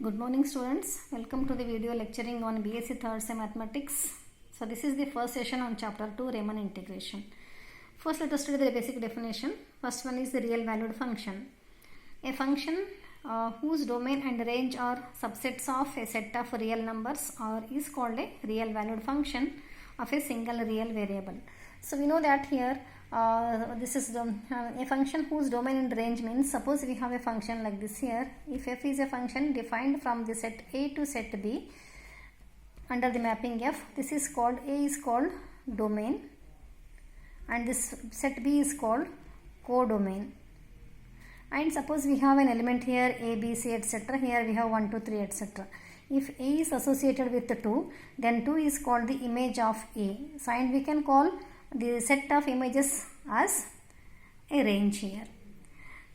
Good morning students, welcome to the video lecturing on BSc Third Sem Mathematics. So this is the first session on chapter 2 Riemann integration. First let us study the basic definition. First one is the real valued function. A function whose domain and range are subsets of a set of real numbers is called a real valued function of a single real variable. So we know that here this is a function whose domain and range means, suppose we have a function like this here. If f is a function defined from the set A to set B under the mapping f, this is called, A is called domain and this set B is called codomain. And suppose we have an element here A, B, C, etc. Here we have 1, 2, 3, etc. If A is associated with 2, then 2 is called the image of A. So and we can call the set of images as a range here.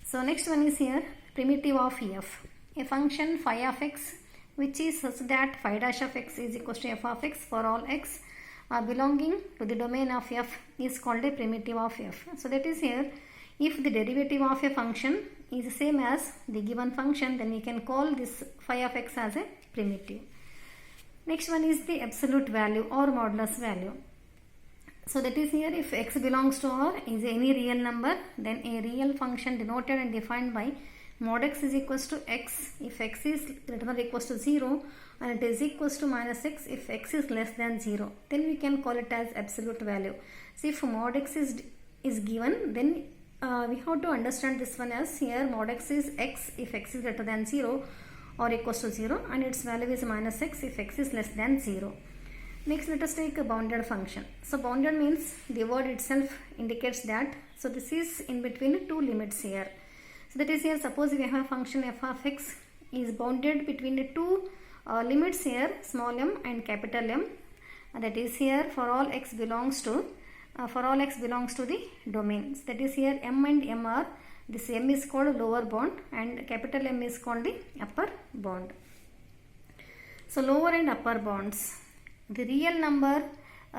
So next one is here primitive of f. A function phi of x which is such that phi dash of x is equals to f of x for all x belonging to the domain of f is called a primitive of f. So that is here, if the derivative of a function is the same as the given function, then we can call this phi of x as a primitive. Next one is the absolute value or modulus value. So that is here, if x belongs to R is any real number, then a real function denoted and defined by mod x is equals to x if x is greater than or equals to 0, and it is equals to minus x if x is less than 0. Then we can call it as absolute value. So if mod x is given, then we have to understand this one as here mod x is x if x is greater than 0 or equals to 0, and its value is minus x if x is less than 0. Next let us take a bounded function. So bounded means the word itself indicates that. So this is in between two limits here. So that is here, suppose we have a function f of x is bounded between the two limits here, small m and capital M. That is here for all x belongs to the domains. That is here m and m are, this m is called lower bound and capital M is called the upper bound. So lower and upper bounds. The real number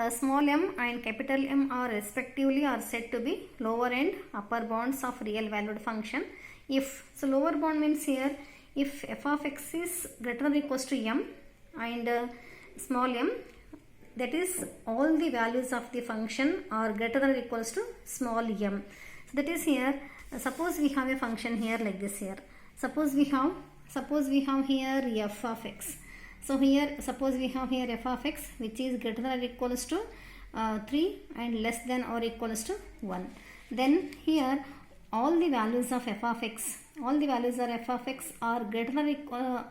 small m and capital M are respectively are said to be lower and upper bounds of real valued function. If so, lower bound means here if f of x is greater than or equals to m and small m, that is all the values of the function are greater than or equals to small m. So that is here, suppose we have a function here like this here. Suppose we have here f of x. So here suppose we have here f of x which is greater than or equals to 3 and less than or equals to 1. Then here all the values of f of x, all the values of f of x are greater than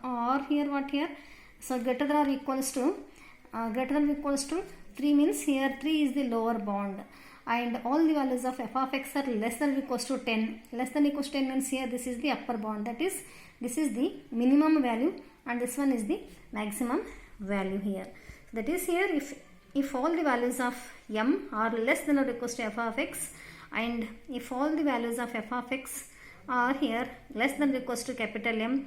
or here what here? So greater than or equals to 3 means here 3 is the lower bound, and all the values of f of x are less than or equals to 10. Less than or equals to 10 means here this is the upper bound, that is this is the minimum value and this one is the maximum value here. That is here if all the values of m are less than or equals to f of x, and if all the values of f of x are here less than or equals to capital M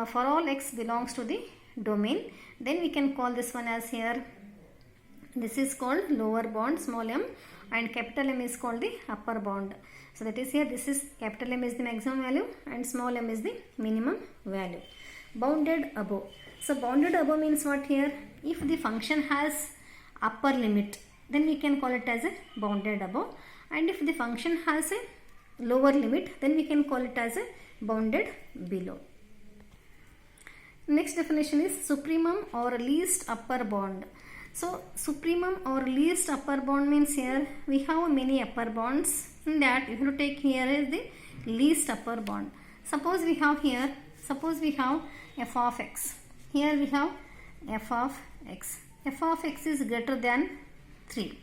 for all x belongs to the domain, then we can call this one as here, this is called lower bound small m and capital M is called the upper bound. So that is here, this is capital M is the maximum value and small m is the minimum value. Bounded above. So bounded above means what here? If the function has upper limit, then we can call it as a bounded above, and if the function has a lower limit, then we can call it as a bounded below. Next definition is supremum or least upper bound. So supremum or least upper bound means here we have many upper bounds. In that if you take here is the least upper bound. Suppose we have f of x. Here we have f of x. F of x is greater than 3,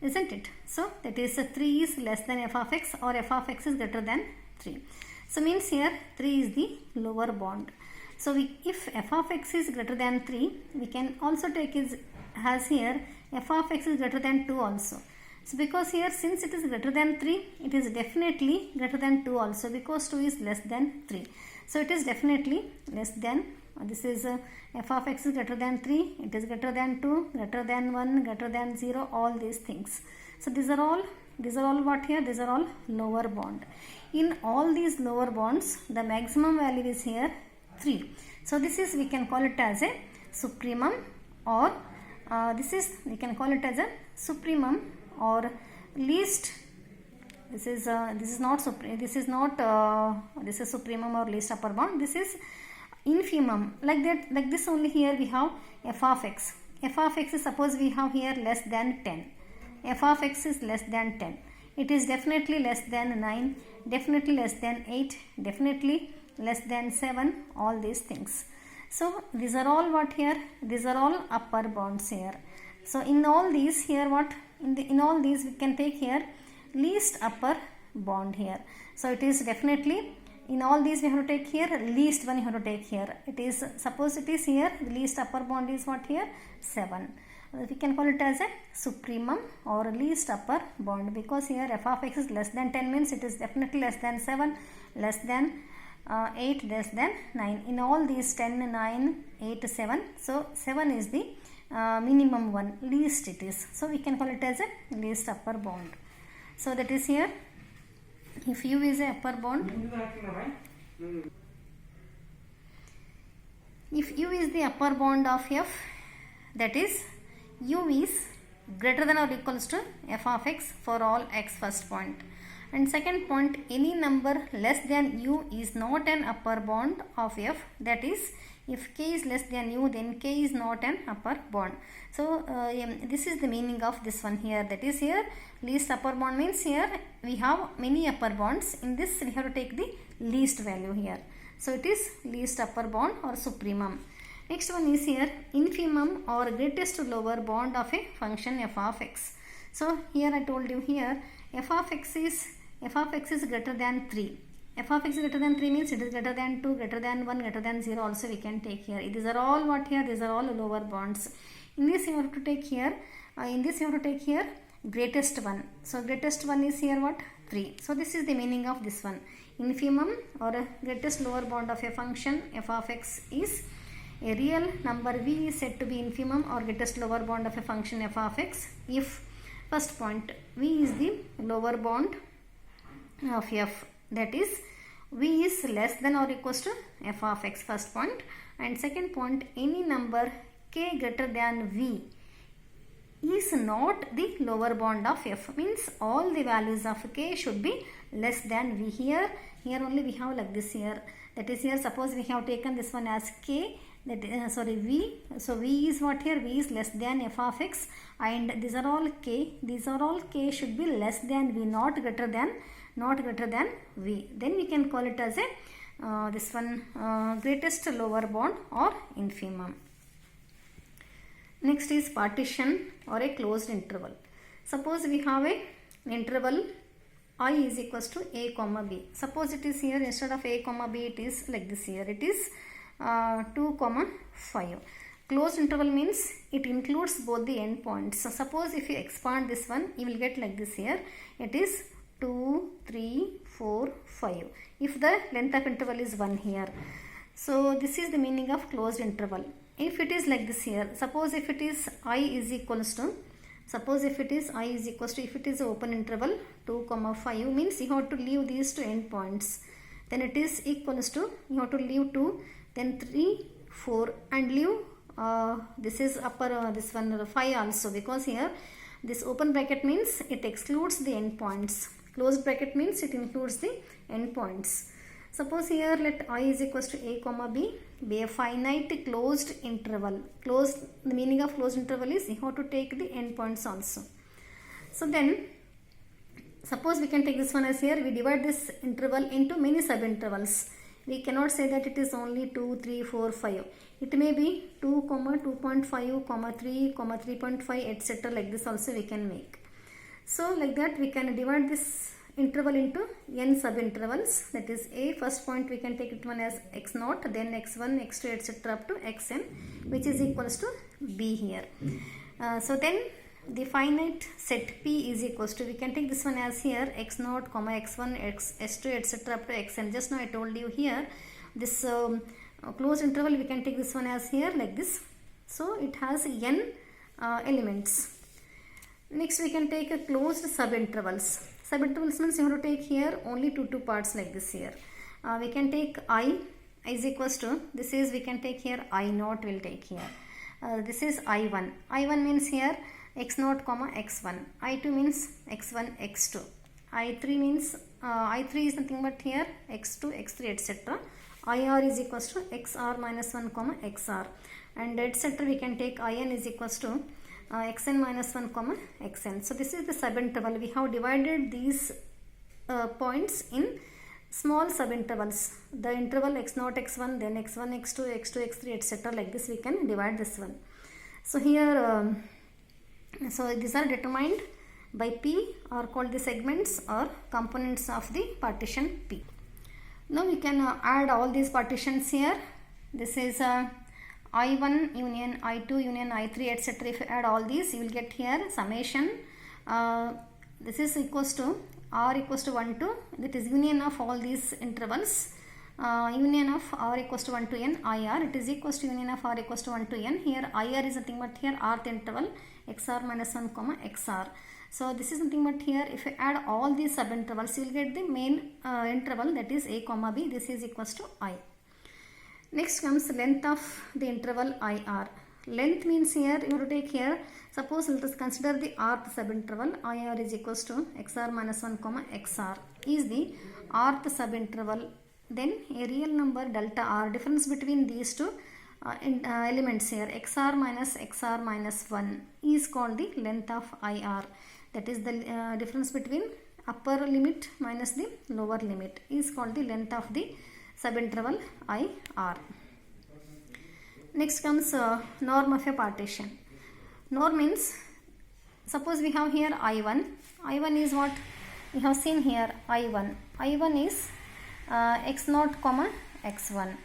isn't it? So that is 3 is less than f of x or f of x is greater than 3. So means here 3 is the lower bound. So if f of x is greater than 3, we can also take it as here f of x is greater than 2 also. So because here since it is greater than 3, it is definitely greater than 2 also, because 2 is less than 3. So it is definitely less than, this is f of x is greater than 3, it is greater than 2, greater than 1, greater than 0, all these things. So these are all what here? These are all lower bound. In all these lower bounds, the maximum value is here 3. So this is, we can call it as a supremum, or this is, we can call it as a supremum or least. This is not this is supremum or least upper bound. This is infimum. Like that, like this only. Here we have f of x. F of x is, suppose we have here less than 10. F of x is less than 10. It is definitely less than 9, definitely less than 8, definitely less than 7, all these things. So these are all what here? These are all upper bounds here. So in all these here, what? In all these we can take here least upper bound here. So it is definitely, in all these we have to take here least one you have to take here. It is, suppose it is here, the least upper bound is what here? 7. We can call it as a supremum or least upper bound, because here f of x is less than 10 means it is definitely less than 7, less than 8, less than 9. In all these 10, 9, 8, 7. So 7 is the minimum one, least it is. So we can call it as a least upper bound. So that is here, if u is a upper bound, if u is the upper bound of f, that is u is greater than or equals to f of x for all x, first point. And second point, any number less than u is not an upper bound of f, that is, if k is less than u, then k is not an upper bound. So this is the meaning of this one here. That is here least upper bound means here we have many upper bounds. In this we have to take the least value here. So it is least upper bound or supremum. Next one is here infimum or greatest lower bound of a function f of x. So here I told you here f of x is greater than 3. F of x is greater than 3 means it is greater than 2, greater than 1, greater than 0 also we can take here. These are all what here? These are all lower bounds. In this you have to take here, greatest one. So greatest one is here what? 3. So this is the meaning of this one. Infimum or a greatest lower bound of a function f of x is a real number v is said to be infimum or greatest lower bound of a function f of x if, first point, v is the lower bound of f, that is v is less than or equals to f of x, first point. And second point, any number k greater than v is not the lower bound of f, means all the values of k should be less than v. Here only we have like this here, that is here suppose we have taken this one as k, that v. So v is what here? V is less than f of x, and these are all k should be less than v, not greater than v. Then we can call it as a this one greatest lower bound or infimum. Next is partition or a closed interval. Suppose we have an interval I is equals to a comma b. Suppose it is here, instead of a comma b it is like this here, it is 2 comma 5. Closed interval means it includes both the endpoints. So suppose if you expand this one, you will get like this here, it is 2, 3, 4, 5 if the length of interval is 1 here. So this is the meaning of closed interval. If it is like this here, suppose if it is I is equals to, if it is open interval 2 comma 5 means you have to leave these two endpoints, then it is equals to, you have to leave 2, then 3, 4 and leave this is upper this one 5 also, because here this open bracket means it excludes the endpoints, closed bracket means it includes the endpoints. Suppose here let I is equals to a comma b be a finite closed interval. The meaning of closed interval is you have to take the endpoints also. So then suppose we can take this one as here, we divide this interval into many subintervals. We cannot say that it is only 2, 3, 4, 5. It may be 2, 2.5, 3, 3.5, etc. Like this also we can make. So like that we can divide this interval into n subintervals. That is a, first point we can take it one as x0, then x1, x2, etc. up to xn, which is equals to b here. So then the finite set P is equals to, we can take this one as here x0, x1, s2, etc. up to xn. Just now I told you here this closed interval we can take this one as here like this. So it has n elements. Next we can take a closed subintervals. Subintervals means you have to take here only two parts like this here. We can take I is equals to, this is we can take here I naught will take here. This is I1. I1 means here x naught comma x1. I2 means x1 x2. I3 means I3 is nothing but here x2 x3 etc. IR is equals to xr minus 1 comma xr, and etc. we can take In is equals to xn minus 1 comma xn. So this is the subinterval. We have divided these points in small subintervals. The interval x0 x1, then x1 x2 x2 x3 etc. like this we can divide this one. So here so these are determined by P, are called the segments or components of the partition P. Now we can add all these partitions here. This is I1 union I2 union I3 etc. If you add all these, you will get here summation. This is equals to R equals to 1 to, that is union of all these intervals. Union of R equals to 1 to n IR, it is equals to union of R equals to 1 to n. Here IR is nothing but here rth interval xr minus 1 comma xr. So this is nothing but here if you add all these subintervals, you will get the main interval, that is a comma b. This is equals to I. Next comes length of the interval IR. Length means here you have to take here, suppose let us consider the rth subinterval. IR is equals to xr minus 1 comma xr is the rth subinterval. Then a real number delta r, difference between these two elements here xr minus 1 is called the length of IR. That is the difference between upper limit minus the lower limit is called the length of the subinterval IR. Next comes norm of a partition. Norm means, suppose we have here I1. I1 is what we have seen here, I1. I1 is x0 comma x1.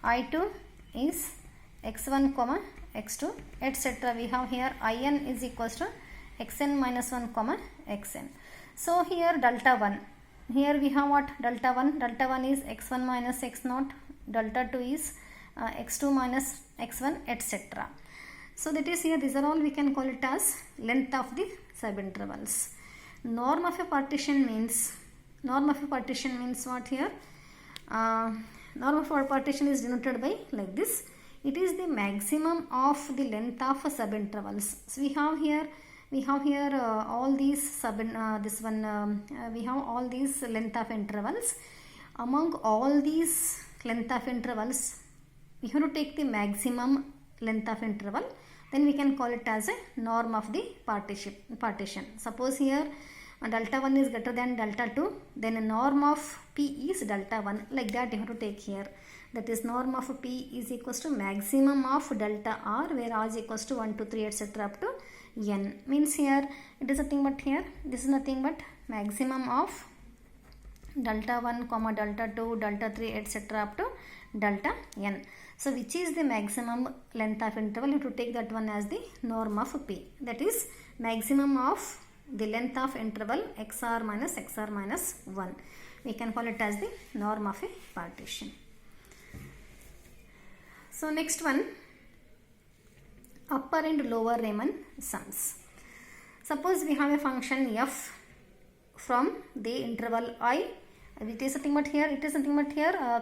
I2 is x1 comma x2 etc. We have here In is equals to xn minus 1 comma xn. So here delta 1. Here we have what? Delta 1. Delta 1 is x1 minus x0. Delta 2 is x2 minus x1 etc. So that is here, these are all we can call it as length of the subintervals. Norm of a partition means what here? Norm of a partition is denoted by like this. It is the maximum of the length of subintervals. So we have here all these we have all these length of intervals. Among all these length of intervals, we have to take the maximum length of interval. Then we can call it as a norm of the partition. Suppose here delta 1 is greater than delta 2, then a norm of P is delta 1. Like that you have to take here. That is norm of P is equals to maximum of delta R, where R is equals to 1, 2, 3 etc. up to n. Means here it is nothing but here, this is nothing but maximum of delta 1 comma delta 2 delta 3 etc. up to delta n. So which is the maximum length of interval, you have to take that one as the norm of P. That is maximum of the length of interval xr minus 1. We can call it as the norm of a partition. So next one, upper and lower Riemann sums. Suppose we have a function f from the interval I. It is nothing but here,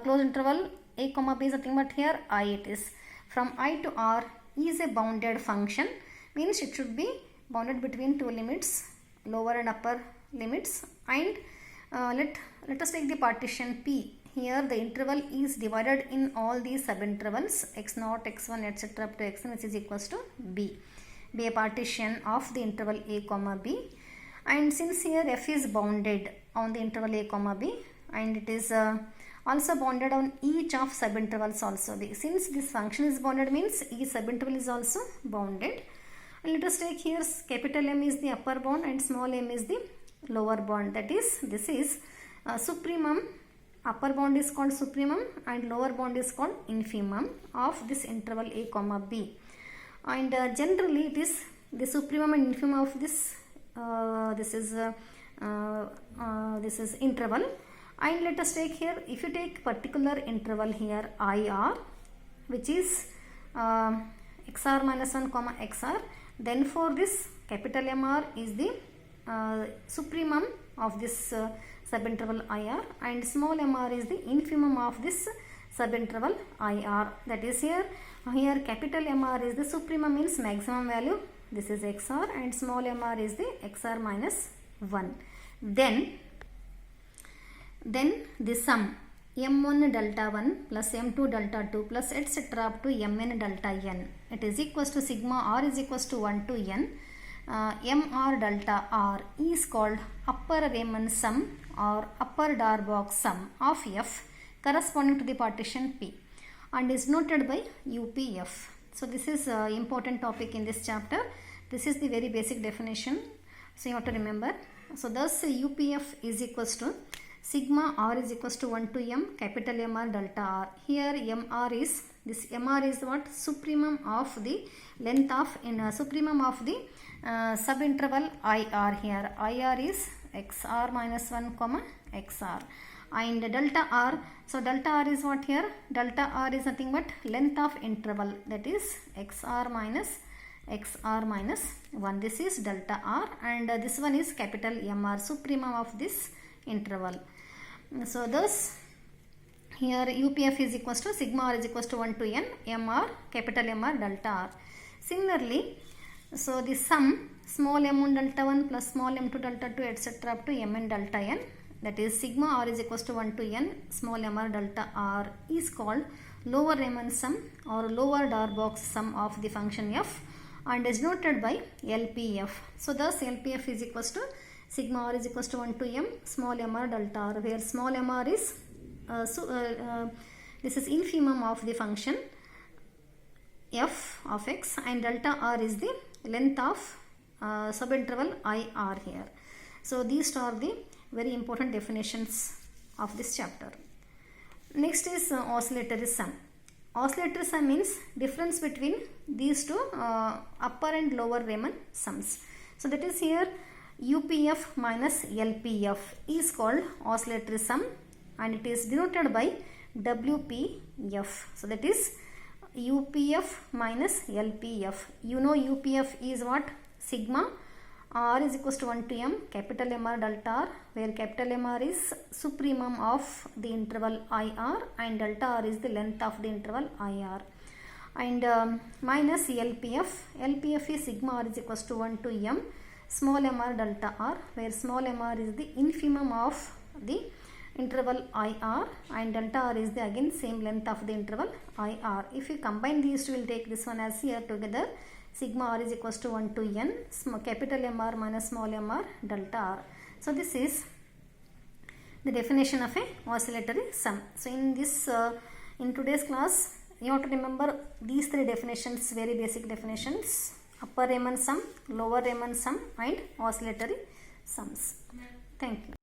closed interval a comma b is nothing but here I it is. From I to R is a bounded function, means it should be bounded between two limits, lower and upper limits. And let us take the partition P. Here the interval is divided in all these subintervals x0, x1 etc. up to xn, which is equals to b. Be a partition of the interval a comma b. And since here f is bounded on the interval a comma b, and it is also bounded on each of subintervals also. Since this function is bounded, means each subinterval is also bounded. And let us take here capital M is the upper bound and small m is the lower bound. That is, this is supremum. Upper bound is called supremum and lower bound is called infimum of this interval a comma b. And generally it is the supremum and infimum of this this is interval. And let us take here, if you take particular interval here IR, which is xr minus 1 comma xr, then for this capital MR is the supremum of this subinterval IR, and small mr is the infimum of this subinterval IR. That is here capital MR is the supremum, means maximum value. This is XR, and small mr is the XR minus 1. Then the sum m1 delta 1 plus m2 delta 2 plus etc. up to mn delta n. It is equals to sigma r is equals to 1 to n. Mr delta r is called upper Riemann sum or upper Darboux sum of f corresponding to the partition P, and is noted by UPF. So this is important topic in this chapter. This is the very basic definition, so you have to remember. So thus UPF is equals to sigma r is equals to 1 to m capital MR delta r. Here MR is, this MR is what? Supremum of the length of, supremum of the subinterval IR. Here IR is XR minus 1 comma XR, and delta r, so delta r is what here? Delta r is nothing but length of interval, that is XR minus 1. This is delta r, and this one is capital MR, supremum of this interval. So thus here UPF is equals to sigma r is equals to 1 to n MR capital MR delta r. Similarly, so the sum small m1 delta 1 plus small m2 delta 2 etc. up to mn delta n, that is sigma r is equals to 1 to n small mr delta r, is called lower Riemann sum or lower Darboux sum of the function f, and is noted by LPF. So thus LPF is equals to sigma r is equals to 1 to m small mr delta r, where small mr is this is infimum of the function f of x, and delta r is the length of subinterval IR here. So these are the very important definitions of this chapter. Next is oscillatory sum. Oscillatory sum means difference between these two upper and lower Riemann sums. So that is here UPF minus LPF is called oscillatory sum, and it is denoted by WPF. So that is UPF minus LPF. You know UPF is what? Sigma r is equals to 1 to m capital MR delta r, where capital MR is supremum of the interval IR, and delta r is the length of the interval IR, and minus LPF. LPF is sigma r is equals to 1 to m small mr delta r, where small mr is the infimum of the interval IR, and delta r is the again same length of the interval IR. If you combine these two, will take this one as here together, sigma r is equals to 1 to n capital MR minus small mr delta r. So this is the definition of a oscillatory sum. So in this in today's class, you have to remember these three definitions, very basic definitions: upper Riemann sum, lower Riemann sum, and oscillatory sums. Thank you.